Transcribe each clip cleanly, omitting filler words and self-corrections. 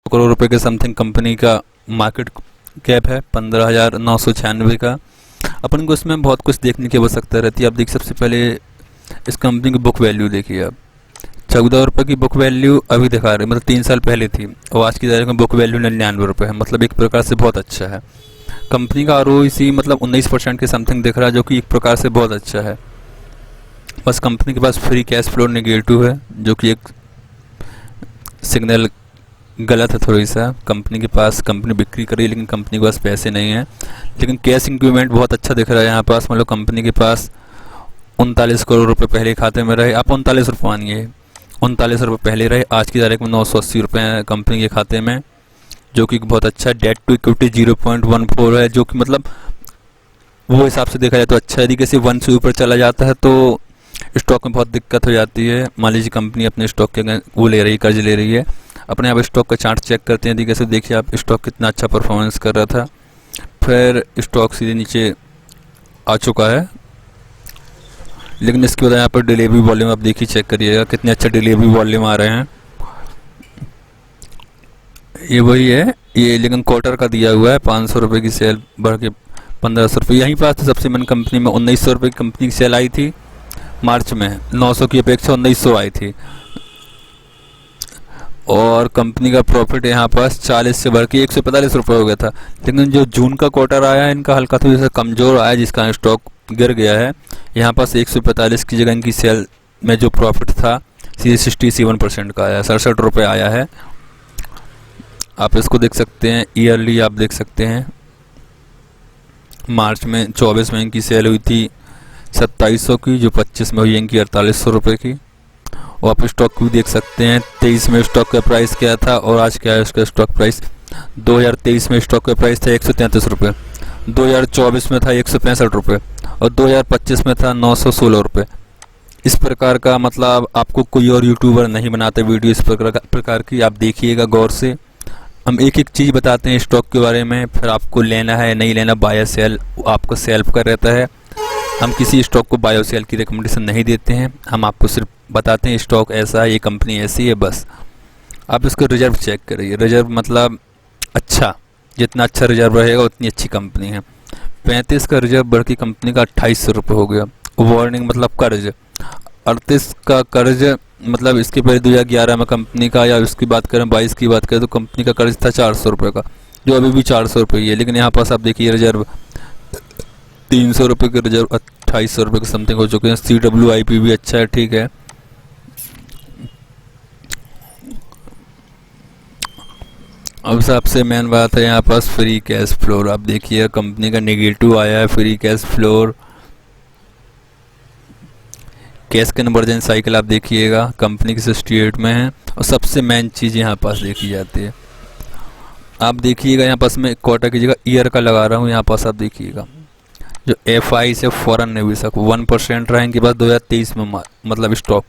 करोड़ रुपए के something company का मार्केट कैप है, 15,996 का। अपन को इसमें बहुत कुछ देखने की आवश्यकता रहती है। आप देखिए, सबसे पहले इस कंपनी की बुक वैल्यू देखिए आप, 14 रुपये की बुक वैल्यू अभी दिखा रहे, मतलब 3 साल पहले थी, और आज की तारीख में बुक वैल्यू 99 रुपये है, मतलब एक प्रकार से बहुत अच्छा है। कंपनी का ROIC मतलब 19% के समथिंग दिख रहा है, जो कि एक प्रकार से बहुत अच्छा है। बस कंपनी के पास फ्री कैश फ्लो नेगेटिव है, जो कि एक सिग्नल गलत है थोड़ी सा। कंपनी के पास, कंपनी बिक्री कर रही है लेकिन कंपनी के पास पैसे नहीं है। लेकिन कैश इंक्रीमेंट बहुत अच्छा दिख रहा है यहाँ पास, मतलब कंपनी के पास 39 करोड़ रुपए पहले खाते में रहे, आप 39 रुपये मानिए, 39 रुपये पहले रहे, आज की तारीख में 980 रुपये हैं कंपनी के खाते में, जो कि बहुत अच्छा है। डेट टू इक्विटी 0.14 है, जो कि मतलब वो हिसाब से देखा जाए तो अच्छा है। यदि किसी 1 से ऊपर चला जाता है तो स्टॉक में बहुत दिक्कत हो जाती है। मान लीजिए कंपनी अपने स्टॉक के वो ले रही है, कर्ज ले रही है। अपने आप स्टॉक का चार्ट चेक करते हैं, यदि कैसे देखिए आप, स्टॉक कितना अच्छा परफॉर्मेंस कर रहा था, फिर स्टॉक सीधे नीचे आ चुका है। लेकिन इसके बाद यहाँ पर डिलीवरी वॉल्यूम आप देखिए, चेक करिएगा कितने अच्छे डिलीवरी वॉल्यूम आ रहे हैं। ये वही है ये, लेकिन क्वार्टर का दिया हुआ है। 500 रुपये की सेल बढ़ के 1500 रुपये। यहीं पास सबसे मैंने कंपनी में 1900 रुपये की कंपनी की सेल आई थी मार्च में, 900 की अपेक्षा 1900 आई थी। और कंपनी का प्रॉफिट यहाँ पास 40 से बढ़ के 145 रुपये हो गया था। लेकिन जो जून का क्वार्टर आया है इनका हल्का थोड़ा सा कमज़ोर आया, जिसका स्टॉक गिर गया है। यहाँ पास 145 की जगह इनकी सेल में जो प्रॉफिट था सीधे 67% का आया, 67 रुपये आया है। आप इसको देख सकते हैं, ईयरली आप देख सकते हैं। मार्च में 24 में इनकी सेल हुई थी 2700 की, जो 25 में हुई इनकी 4800 रुपये की। और आप स्टॉक भी देख सकते हैं, 23 में स्टॉक का प्राइस क्या था और आज क्या है उसका स्टॉक प्राइस। 2023 में स्टॉक का प्राइस था 133 रुपये, 2024 में था 165 रुपये और 2025 में था 916 रुपये। इस प्रकार का मतलब आपको कोई और यूट्यूबर नहीं बनाते वीडियो इस प्रकार की। आप देखिएगा गौर से, हम एक एक चीज़ बताते हैं स्टॉक के बारे में, फिर आपको लेना है नहीं लेना, बाय सेल आपको सेल्फ का रहता है। हम किसी स्टॉक को बाय और सेल की रिकमेंडेशन नहीं देते हैं, हम आपको सिर्फ बताते हैं स्टॉक ऐसा है, ये कंपनी ऐसी है, बस। आप इसको रिजर्व चेक करिए, रिजर्व मतलब अच्छा, जितना अच्छा रिजर्व रहेगा उतनी अच्छी कंपनी है। 35 का रिजर्व बढ़ के कंपनी का 2800 रुपये हो गया। वार्निंग मतलब कर्ज 38 का कर्ज, मतलब इसके पहले 2011 में कंपनी का, या उसकी बात करें 22 की बात करें तो कंपनी का कर्ज था 400 रुपये का, जो अभी भी 400 रुपये ही है। लेकिन यहाँ पास आप देखिए रिजर्व 300 रुपये के रिजर्व 2800 रुपये के समथिंग हो चुके हैं। CWIP भी अच्छा है, ठीक है। अब सबसे मेन बात है यहाँ पास फ्री कैश फ्लोर। आप देखिए कंपनी का नेगेटिव आया है free cash floor. Cash conversion cycle आप देखिएगा कंपनी की 68 में है। और सबसे मेन चीज़ यहाँ पास देखी जाती है, आप देखिएगा यहाँ पास मैं क्वार्टर की जगह ईयर का लगा रहा हूँ। यहाँ पास आप देखिएगा जो FI से फॉरेन निवेशक 1% रहा इनके पास 2023 में, मतलब स्टॉक,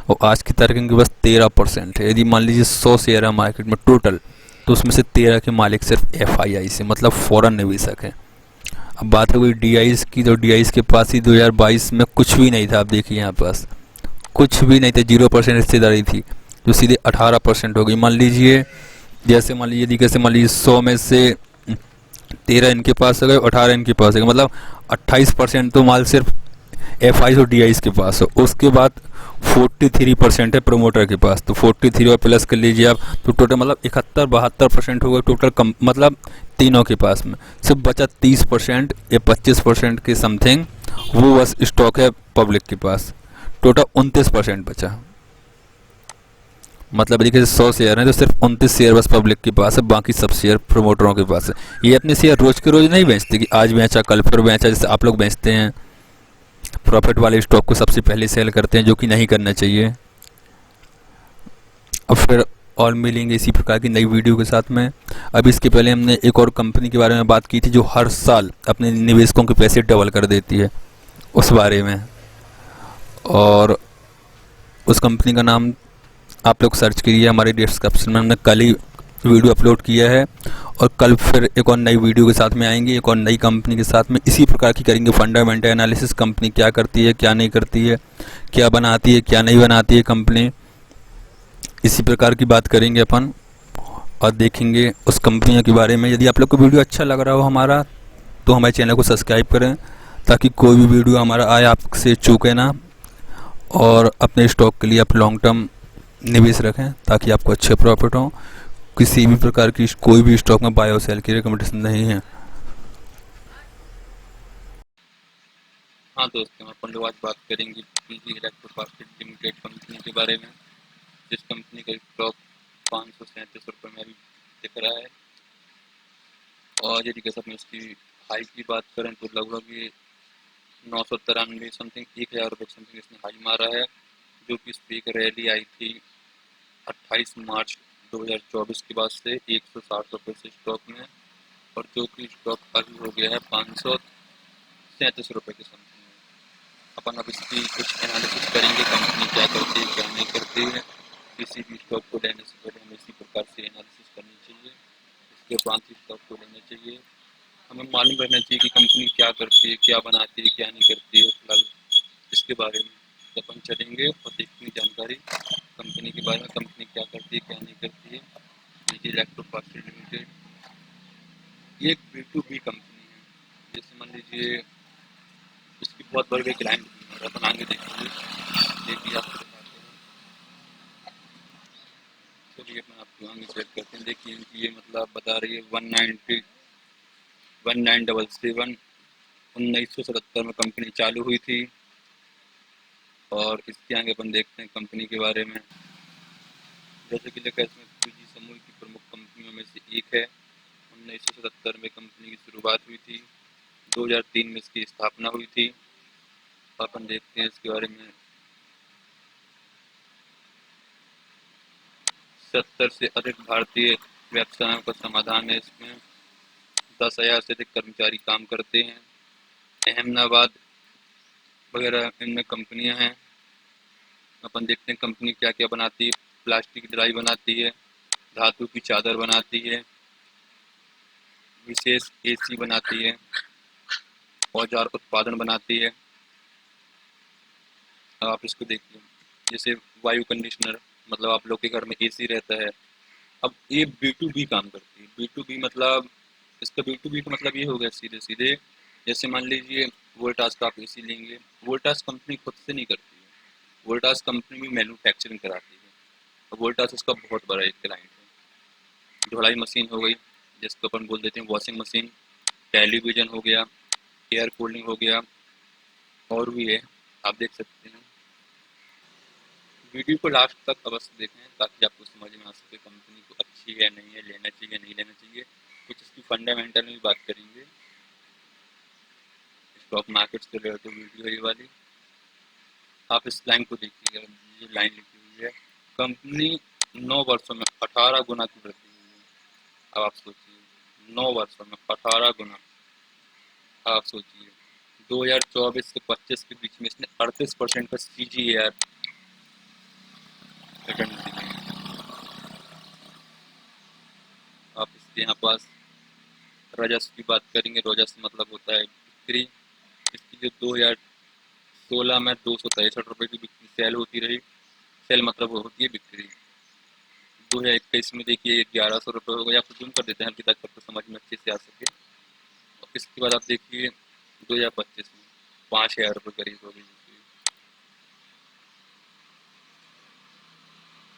और आज की तारीख इनके पास 13% है। यदि मान लीजिए 100 शेयर है मार्केट में टोटल, तो उसमें से 13 के मालिक सिर्फ FII से, मतलब फॉरेन निवेशक हैं। अब बात है कोई DIs की, तो DIs के पास ही 2022 में कुछ भी नहीं था। आप देखिए यहाँ पास कुछ भी नहीं था, 0% हिस्सेदारी थी, जो सीधे 18% हो गई। मान लीजिए जैसे मान लीजिए, यदि कैसे मान लीजिए 100 में से 13 इनके पास है, 18 इनके पास है, मतलब 28% तो माल सिर्फ FIs और DIs के पास है। उसके बाद 43% है प्रमोटर के पास, तो 43 और प्लस कर लीजिए आप, तो टोटल मतलब 71-72% हो गया टोटल मतलब तीनों के पास में। सिर्फ बचा 30% या 25% के समथिंग, वो बस स्टॉक है पब्लिक के पास। टोटल 29% बचा, मतलब देखिए 100 शेयर हैं तो सिर्फ 29 शेयर बस पब्लिक के पास है, बाकी सब शेयर प्रमोटरों के पास है। ये अपने शेयर रोज के रोज नहीं बेचते कि आज बेचा कल फिर बेचा, जैसे आप लोग बेचते हैं। प्रॉफिट वाले स्टॉक को सबसे पहले सेल करते हैं, जो कि नहीं करना चाहिए। अब फिर और मिलेंगे इसी प्रकार की नई वीडियो के साथ में। अब इसके पहले हमने एक और कंपनी के बारे में बात की थी, जो हर साल अपने निवेशकों के पैसे डबल कर देती है, उस बारे में। और उस कंपनी का नाम आप लोग सर्च करिए, हमारे डिस्क्रिप्शन में हमने कल ही वीडियो अपलोड किया है। और कल फिर एक और नई वीडियो के साथ में आएंगे, एक और नई कंपनी के साथ में। इसी प्रकार की करेंगे फंडामेंटल एनालिसिस, कंपनी क्या करती है क्या नहीं करती है, क्या बनाती है क्या नहीं बनाती है कंपनी, इसी प्रकार की बात करेंगे अपन। और देखेंगे उस कंपनियों के बारे में। यदि आप लोग को वीडियो अच्छा लग रहा हो हमारा, तो हमारे चैनल को सब्सक्राइब करें, ताकि कोई भी वीडियो हमारा आए आपसे चूके ना, और अपने स्टॉक के लिए आप लॉन्ग टर्म निवेश रखें ताकि आपको अच्छे प्रॉफिट हो। किसी भी प्रकार की कोई भी स्टॉक में बाय और सेल की रिकमेंडेशन नहीं है। हाँ दोस्तों, अपन लोग आज बात करेंगे पीजी इलेक्ट्रोप्लास्टिक लिमिटेड कंपनी के बारे में, जिस कंपनी का स्टॉक 537 रुपये में अभी दिख रहा है। और यदि कैसे अपने उसकी हाई की बात करें तो लगभग ये 993 समथिंग 1000 रुपये समथिंग इसने हाई मारा है, जो कि इस पर एक रैली आई थी 28 मार्च 2024 के बाद से 160 रुपये से स्टॉक में, और जो कि स्टॉक अभी हो गया है 537 रुपये के समथिंग में। अपन अब इसकी कुछ एनालिसिस करेंगे, कंपनी क्या करती है क्या नहीं करती है। किसी भी स्टॉक को लेने से पहले हमें इसी प्रकार से एनालिसिस करनी चाहिए, इसके बाद ही स्टॉक को लेना चाहिए। हमें मालूम रहना चाहिए कि कंपनी क्या करती है, क्या बनाती है, क्या नहीं करती है। फिलहाल इसके बारे में तो अपन चलेंगे और देखेंगे जानकारी कंपनी के बारे में, कंपनी क्या करती है क्या नहीं करती है। पीजी इलेक्ट्रोप्लास्टिक लिमिटेड ये एक B2B कंपनी है। जैसे मान लीजिए इसकी बहुत बड़े क्लाइंट भी है, अपन आगे देखेंगे, देखिए आपको दिखाते हैं। चलिए मैं आपको आगे चेक करते हैं। देखिए इनकी ये मतलब बता रही है 1977 में कंपनी चालू हुई थी। और इसके आगे अपन देखते हैं कंपनी के बारे में। जैसे कि देखा इसमें पीजी समूह की प्रमुख कंपनियों में से एक है। 1977 में कंपनी की शुरुआत हुई थी, 2003 में इसकी स्थापना हुई थी। अपन देखते हैं इसके बारे में। 70 से अधिक भारतीय व्यवसायों का समाधान है इसमें। 10,000 से अधिक कर्मचारी काम करते हैं। अहमदाबाद वगैरह इनमें कंपनियां हैं। अपन देखते हैं कंपनी क्या क्या बनाती है। प्लास्टिक की ढलाई बनाती है, धातु की चादर बनाती है, विशेष एसी बनाती है, औजार उत्पादन बनाती है। अब आप इसको देखिए, जैसे वायु कंडीशनर, मतलब आप लोग के घर में एसी रहता है। अब ये B2B काम करती है। B2B मतलब इसका B2B का मतलब ये हो गया सीधे सीधे, जैसे मान लीजिए वोल्टास का आप एसी लेंगे, वोल्टास कंपनी खुद से नहीं करती है, वोल्टास कंपनी भी मैन्युफैक्चरिंग कराती है। और वोल्टास उसका बहुत बड़ा एक क्लाइंट है। धुलाई मशीन हो गई, जिसको अपन बोल देते हैं वॉशिंग मशीन, टेलीविज़न हो गया, एयर कूलिंग हो गया, और भी है, आप देख सकते हैं। वीडियो को लास्ट तक अवश्य देखें ताकि आपको समझ में आ सके कंपनी को अच्छी है नहीं है, लेना चाहिए नहीं लेना चाहिए। कुछ इसकी फंडामेंटल में भी बात करेंगे। स्टॉक मार्केट से रिलेटेड वीडियो है ये वाली। आप इस लाइन को देखिएगा, ये लाइन लिखी हुई है, कंपनी 9 वर्षों में 18 गुना की वृद्धि हुई है। अब आप सोचिए 9 वर्षों में 18 गुना। आप सोचिए 2024 से 25 के बीच में इसने 38% का CAGR रिटर्न दिए हैं। आप इसके यहाँ पास राजस्व की बात करेंगे। राजस्व मतलब होता है बिक्री। इसकी जो 2016 में 263 रुपये की बिक्री सेल होती रही। सेल मतलब वो होती है बिक्री। 2021 में देखिए 1100 रुपये हो गया। आप जूम कर देते हैं ताकि आपको समझ में अच्छे से आ सके। और इसके बाद आप देखिए 2025 में 5,000 रुपये करीब हो गई बिक्री।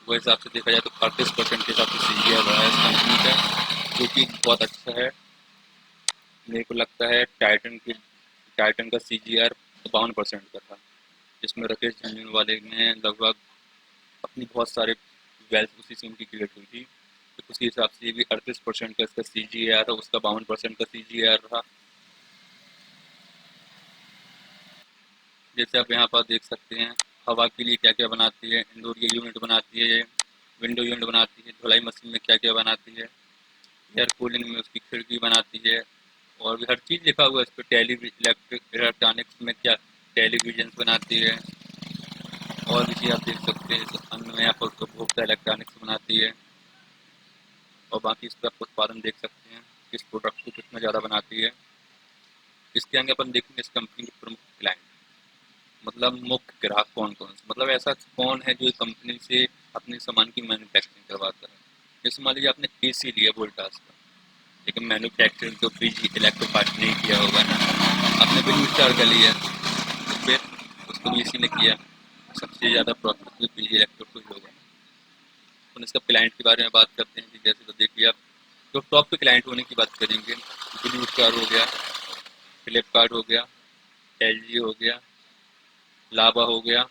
वो हिसाब से देखा जाए तो 38% के हिसाब से CAGR रहा है इस कंपनी का, जो कि बहुत अच्छा है। मेरे को लगता है टाइटन का CAGR 52% का था, जिसमें राकेश झुनझुनवाले ने लगभग अपनी बहुत सारे वेल्थ उसी से उनकी क्रिएट हुई थी। तो उसी हिसाब से ये भी 38% का इसका CAGR था, उसका 52% का CAGR रहा। जैसे आप यहाँ पर देख सकते हैं हवा के लिए क्या क्या बनाती है। इंडोर ये यूनिट बनाती है, ये विंडो यूनिट बनाती है। धुलाई मशीन में क्या क्या बनाती है। एयर कूलिंग में उसकी खिड़की बनाती है। और भी हर चीज़ लिखा हुआ है इस पर। इलेक्ट्रॉनिक्स में क्या टेलीविजन बनाती है। और भी चीज़ आप देख सकते हैं। अन्न में आप उपभोक्ता इलेक्ट्रॉनिक्स बनाती है। और बाकी इस पर आप उत्पादन देख सकते हैं, किस प्रोडक्ट को कितना ज़्यादा बनाती है। इसके आगे अपन देखेंगे इस कंपनी के प्रमुख क्लाइंट, मतलब मुख्य ग्राहक कौन कौन से, मतलब ऐसा कौन है जो कंपनी से अपने सामान की मैन्युफैक्चरिंग करवाता है। जैसे मान लीजिए आपने एसी लिया वोल्टास का, लेकिन मैन्युफैक्चरिंग तो बीजी इलेक्ट्रो पार्ट नहीं किया होगा ना, आपने बिल स्टार का लिया तो फिर उसको भी इसी ने किया, सबसे ज़्यादा प्रॉफिट भी बीजी इलेक्ट्रो को ही होगा। तो इसका क्लाइंट के बारे में बात करते हैं कि जैसे तो देखिए आप जो टॉप पे क्लाइंट होने की बात करेंगे, ब्लू स्टार हो गया, फ्लिपकार्ट हो गया, एलजी हो गया, लावा हो गया,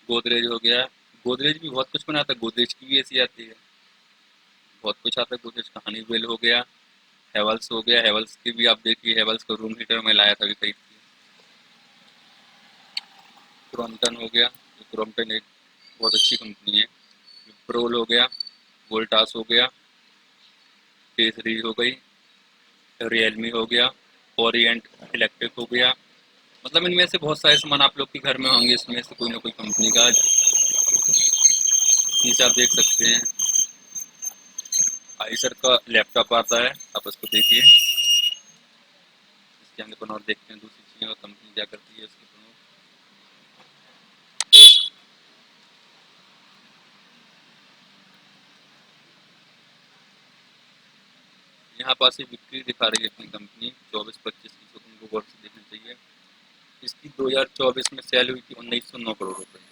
गोदरेज हो गया। गोदरेज भी बहुत कुछ बनाता है, गोदरेज की भी ऐसी आती है, बहुत कुछ आता है गोदरेज का। हनीवेल हो गया, हेवल्स हो गया, हेवल्स की भी आप देखिए, हेवल्स का रूम हीटर में लाया था अभी खरीद के। क्रॉम्पटन हो गया, क्रॉम्पटन एक बहुत अच्छी कंपनी है। प्रोल हो गया, वोल्टास हो गया, केसरी हो गई, रियलमी हो गया, ओरिएंट इलेक्ट्रिक हो गया। मतलब इनमें से बहुत सारे सामान आप लोग के घर में होंगे, इसमें से कोई ना कोई कंपनी का। नीचे आप देख सकते हैं आइसर का लैपटॉप आता है, आप उसको देखिए। इसके अंदर अपन और देखते हैं दूसरी चीज़ें और कंपनी क्या करती है इसके प्रमोट। यहाँ पास ये बिक्री दिखा रही है अपनी कंपनी 24-25 की, जो तुमको गौर से देखना चाहिए। इसकी 2024 में सेल हुई थी 1909 करोड़ रुपए की,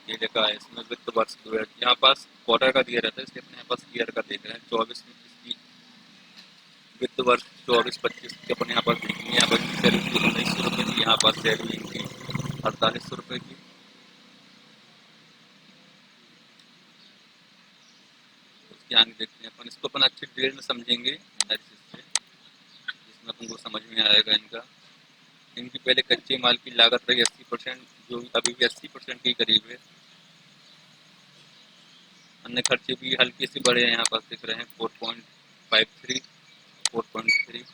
ये लिखा है इसमें वित्त वर्ष 2000। यहाँ पास क्वार्टर का दिया रहता है, इसके अपने यहाँ पास ईयर का देख रहे हैं। 24 में इसकी वित्त वर्ष 24-25 की अपन यहाँ पर देखेंगे। यहाँ पर सेल हुई थी 1900 रुपये की, यहाँ पर सेल हुई थी 4800 रुपये की। उसके आगे देखते हैं अपन, इसको अपन अच्छी डिटेल में समझेंगे एनालिसिस से, जिसमें अपन को समझ में आएगा इनका। इनकी पहले कच्चे माल की लागत रही 80%, जो अभी भी 80% के करीब है। अन्य खर्चे भी हल्के से बढ़े हैं, यहाँ पर दिख रहे हैं 4.53, 4.3।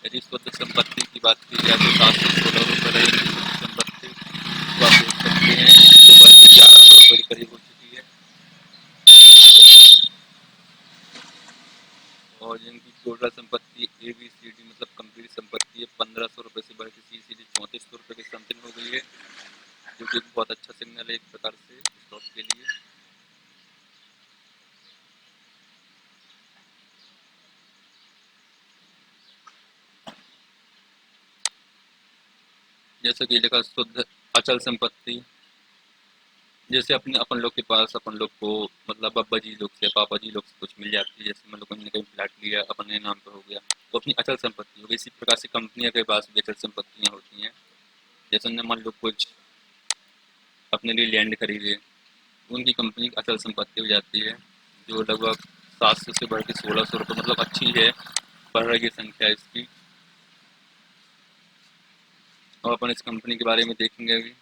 यदि शुद्ध संपत्ति की बात की जाए तो 716 रुपये रही संपत्ति, तो आप देख सकते हैं जो बढ़ के 1100 रुपये के करीब हो चुकी है। और जिनकी टोटल संपत्ति ए बी सी डी मतलब कंप्लीट संपत्ति है, 1500 रुपये से बढ़ के सी सी डी 3400 रुपये की समथिंग हो गई है, जो कि बहुत अच्छा सिग्नल है एक प्रकार से स्टॉक के लिए। जैसा कि लिखा शुद्ध अचल संपत्ति, जैसे अपने अपन लोग के पास अपन लोग को मतलब अब्बा जी लोग से पापा जी लोग से कुछ मिल जाती है, जैसे मतलब कहीं कहीं फ्लैट लिया अपने नाम पर हो गया, तो अपनी अचल संपत्ति हो गई। इसी प्रकार से कंपनियों के पास भी अचल संपत्तियाँ होती हैं। जैसे उन्होंने मान लो कुछ अपने लिए लैंड खरीदे, उनकी कंपनी की अचल संपत्ति हो जाती है, जो लगभग 700 से बढ़ के 1600 रुपये, मतलब अच्छी है, बढ़ रही है संख्या इसकी। और अपन इस कंपनी के बारे में देखेंगे अभी।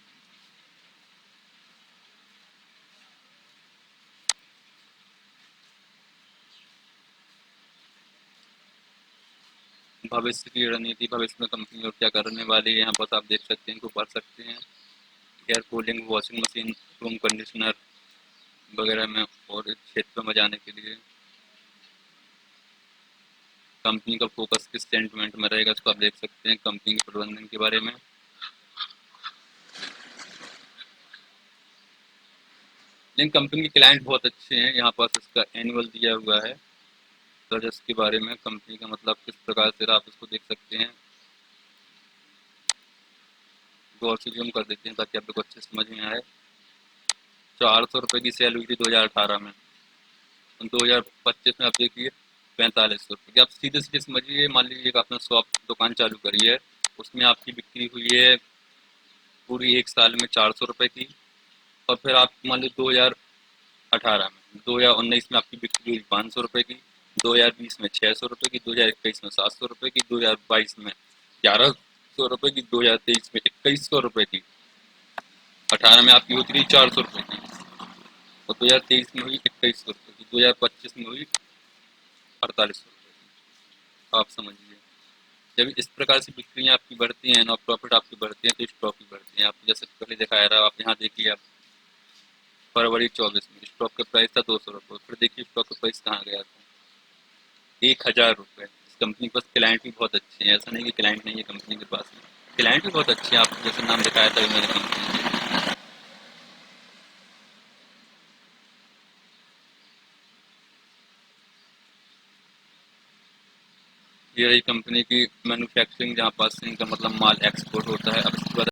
भविष्य की रणनीति, भविष्य में कंपनी और क्या करने वाली है, यहाँ पर आप देख सकते हैं, इनको पढ़ सकते हैं। Air cooling, washing machine, room conditioner वगैरह में और इस क्षेत्रों में जाने के लिए कंपनी का फोकस किस सेगमेंट में रहेगा, इसको आप देख सकते हैं कंपनी के प्रबंधन के बारे में। लेकिन कंपनी के क्लाइंट बहुत अच्छे हैं, यहाँ पास इसका एनुअल दिया हुआ है प्रोजेक्ट्स के बारे में, कंपनी का मतलब किस प्रकार से आप इसको देख सकते हैं। गौर से जूम कर देते हैं ताकि आप लोग को अच्छे समझ में आए। 400 रुपये की सेल हुई थी 2018 में, 2025 में आप देखिए 4500 रुपये की। आप सीधे सीधे समझिए, मान लीजिए कि आपने शॉप दुकान चालू करी है, उसमें आपकी बिक्री हुई है पूरी एक साल में 400 रुपये की, और फिर आप मान लीजिए 2018 में, 2019 में आपकी बिक्री हुई 500 रुपये की, 2020 में 600 रुपये की, 2021 में 700 रुपये की, 2022 में 1100 रुपये की, 2023 में 2100 रुपये की, 18 में आपकी होती रही 400 रुपये की, और 2023 में हुई 2100 रुपये की, 2025 में हुई 4800 रुपये की। आप समझिए, जब इस प्रकार से बिक्रियाँ आपकी बढ़ती हैं ना, प्रॉफिट आपकी बढ़ती हैं, तो स्टॉक भी बढ़ती हैं। आप जैसे पहले दिखाया रहा, आप यहाँ देखिए, आप फरवरी 24 में स्टॉक का प्राइस था 200 रुपये, फिर देखिए स्टॉक का प्राइस कहाँ गया था, 1000 रुपये। इस कंपनी के पास क्लाइंट भी बहुत अच्छे हैं, ऐसा नहीं कि क्लाइंट नहीं है कंपनी के पास में, क्लाइंट भी बहुत अच्छे हैं। आप जैसे नाम दिखाया था मैंने कंपनी के, ये रही कंपनी की मैन्युफैक्चरिंग, जहाँ पासिंग का मतलब माल एक्सपोर्ट होता है। अब इसके बाद